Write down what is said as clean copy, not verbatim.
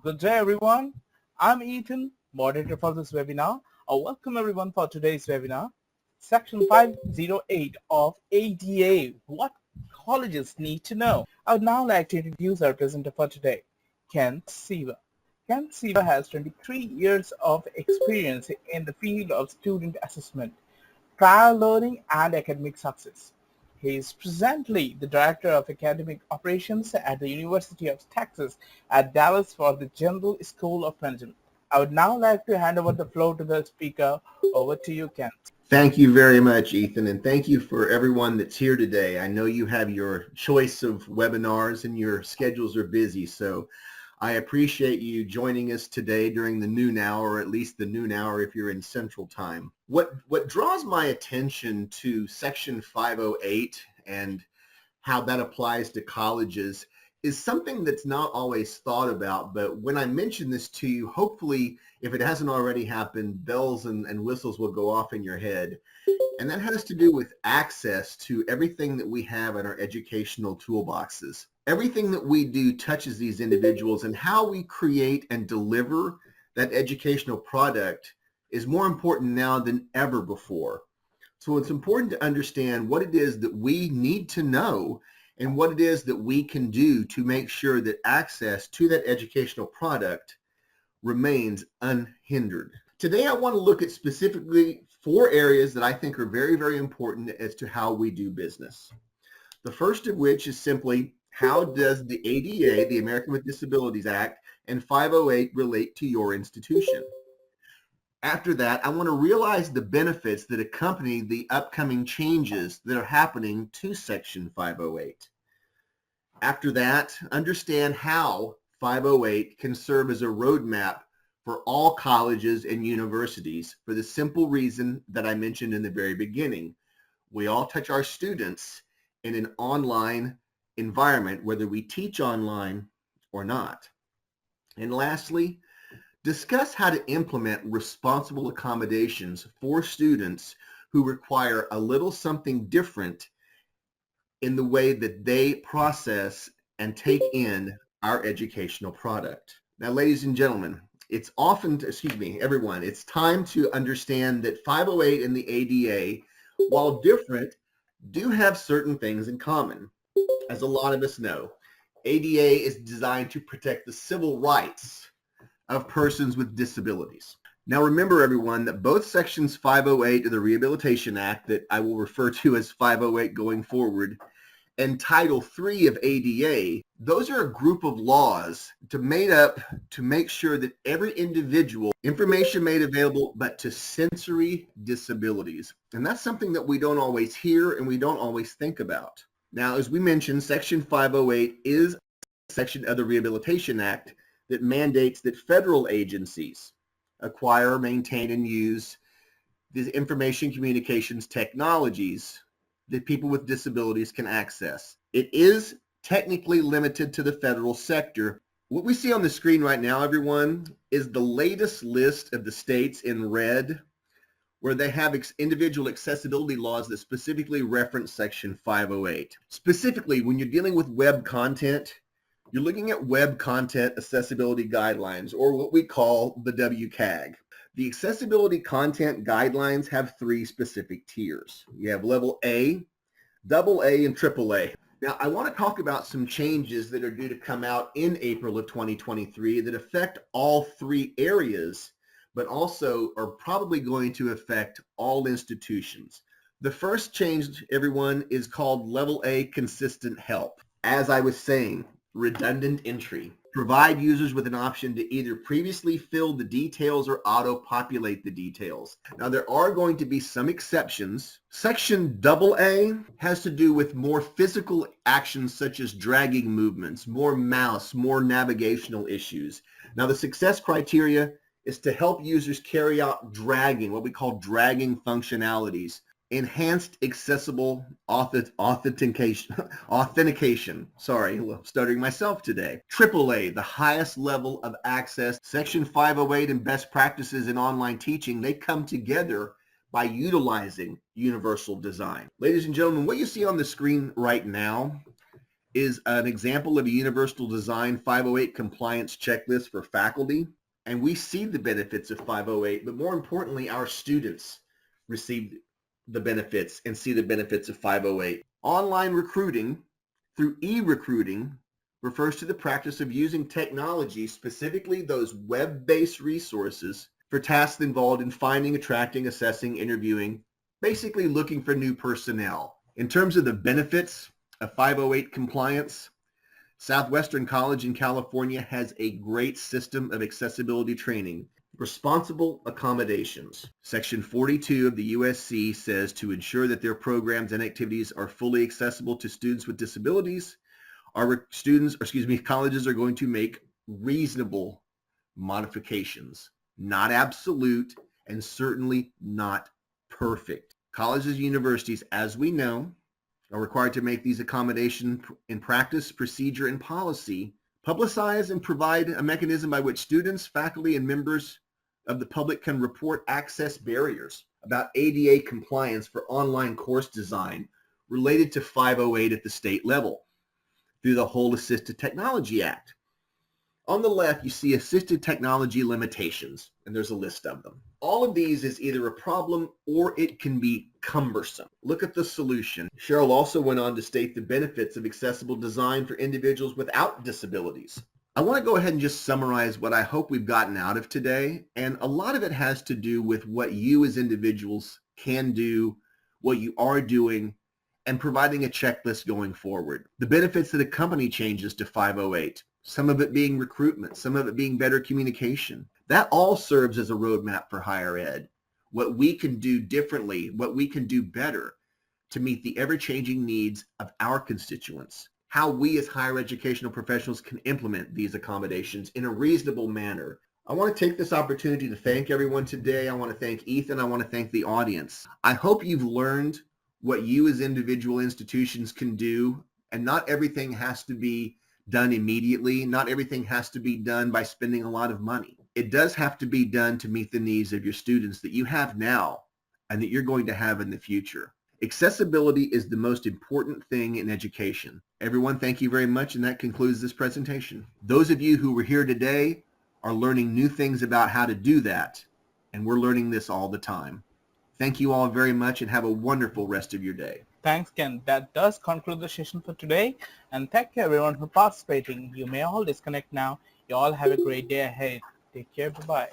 Good day, everyone. I'm Ethan, moderator for this webinar. Welcome everyone for today's webinar. Section 508 of ADA, what colleges need to know. I would now like to introduce our presenter for today, Ken Seaver. Ken Seaver has 23 years of experience in the field of student assessment, trial learning, and academic success. He is presently the Director of Academic Operations at the University of Texas at Dallas for the General School of Management. I would now like to hand over the floor to the speaker. Over to you, Ken. Thank you very much, Ethan, and thank you for everyone that's here today. I know you have your choice of webinars and your schedules are busy, so I appreciate you joining us today during the noon hour, or at least the noon hour if you're in Central Time. What draws my attention to Section 508 and how that applies to colleges is something that's not always thought about, but when I mention this to you, hopefully, if it hasn't already happened, bells and whistles will go off in your head. And that has to do with access to everything that we have in our educational toolboxes. Everything that we do touches these individuals, and how we create and deliver that educational product is more important now than ever before. So it's important to understand what it is that we need to know and what it is that we can do to make sure that access to that educational product remains unhindered. Today, I want to look at specifically 4 areas that I think are very, very important as to how we do business. The first of which is simply, how does the ADA, the American with Disabilities Act, and 508 relate to your institution? After that, I want to realize the benefits that accompany the upcoming changes that are happening to Section 508. After that, understand how 508 can serve as a roadmap for all colleges and universities for the simple reason that I mentioned in the very beginning. We all touch our students in an online environment, whether we teach online or not. And lastly, discuss how to implement responsible accommodations for students who require a little something different in the way that they process and take in our educational product. Now, ladies and gentlemen, it's time to understand that 508 and the ADA, while different, do have certain things in common. As a lot of us know, ADA is designed to protect the civil rights of persons with disabilities. Now remember, everyone, that both Sections 508 of the Rehabilitation Act, that I will refer to as 508 going forward, and Title III of ADA, those are a group of laws to make sure that every individual, information made available, but to sensory disabilities. And that's something that we don't always hear and we don't always think about. Now, as we mentioned, Section 508 is a section of the Rehabilitation Act that mandates that federal agencies acquire, maintain, and use these information communications technologies that people with disabilities can access. It is technically limited to the federal sector. What we see on the screen right now, everyone, is the latest list of the states in red where they have individual accessibility laws that specifically reference Section 508. Specifically, when you're dealing with web content, you're looking at Web Content Accessibility Guidelines, or what we call the WCAG. The Accessibility Content Guidelines have 3 specific tiers. You have Level A, AA, and AAA. Now, I want to talk about some changes that are due to come out in April of 2023 that affect all 3 areas, but also are probably going to affect all institutions. The first change, everyone, is called Level A Consistent Help. As I was saying, redundant entry. Provide users with an option to either previously fill the details or auto-populate the details. Now, there are going to be some exceptions. Section AA has to do with more physical actions such as dragging movements, more mouse, more navigational issues. Now, the success criteria is to help users carry out dragging, what we call dragging functionalities. Enhanced accessible authentication. Sorry, stuttering myself today. AAA, the highest level of access. Section 508 and best practices in online teaching, they come together by utilizing universal design. Ladies and gentlemen, what you see on the screen right now is an example of a universal design 508 compliance checklist for faculty. And we see the benefits of 508, but more importantly, our students receive the benefits and see the benefits of 508. Online recruiting through e-recruiting refers to the practice of using technology, specifically those web-based resources, for tasks involved in finding, attracting, assessing, interviewing, basically looking for new personnel. In terms of the benefits of 508 compliance, Southwestern College in California has a great system of accessibility training. Responsible accommodations. Section 42 of the USC says to ensure that their programs and activities are fully accessible to students with disabilities, colleges are going to make reasonable modifications, not absolute and certainly not perfect. Colleges and universities, as we know, are required to make these accommodations in practice, procedure, and policy, publicize and provide a mechanism by which students, faculty, and members of the public can report access barriers about ADA compliance for online course design related to 508 at the state level through the Whole Assistive Technology Act. On the left, you see assistive technology limitations, and there's a list of them. All of these is either a problem or it can be cumbersome. Look at the solution. Cheryl also went on to state the benefits of accessible design for individuals without disabilities. I want to go ahead and just summarize what I hope we've gotten out of today, and a lot of it has to do with what you as individuals can do, what you are doing, and providing a checklist going forward. The benefits that accompany changes to 508. Some of it being recruitment, some of it being better communication. That all serves as a roadmap for higher ed. What we can do differently, what we can do better to meet the ever-changing needs of our constituents. How we as higher educational professionals can implement these accommodations in a reasonable manner. I want to take this opportunity to thank everyone today. I want to thank Ethan. I want to thank the audience. I hope you've learned what you as individual institutions can do, and not everything has to be done immediately. Not everything has to be done by spending a lot of money. It does have to be done to meet the needs of your students that you have now and that you're going to have in the future. Accessibility is the most important thing in education. Everyone, thank you very much, and that concludes this presentation. Those of you who were here today are learning new things about how to do that, and we're learning this all the time. Thank you all very much, and have a wonderful rest of your day. Thanks, Ken. That does conclude the session for today. And thank you everyone who participating. You may all disconnect now. You all have a great day ahead. Take care. Bye-bye.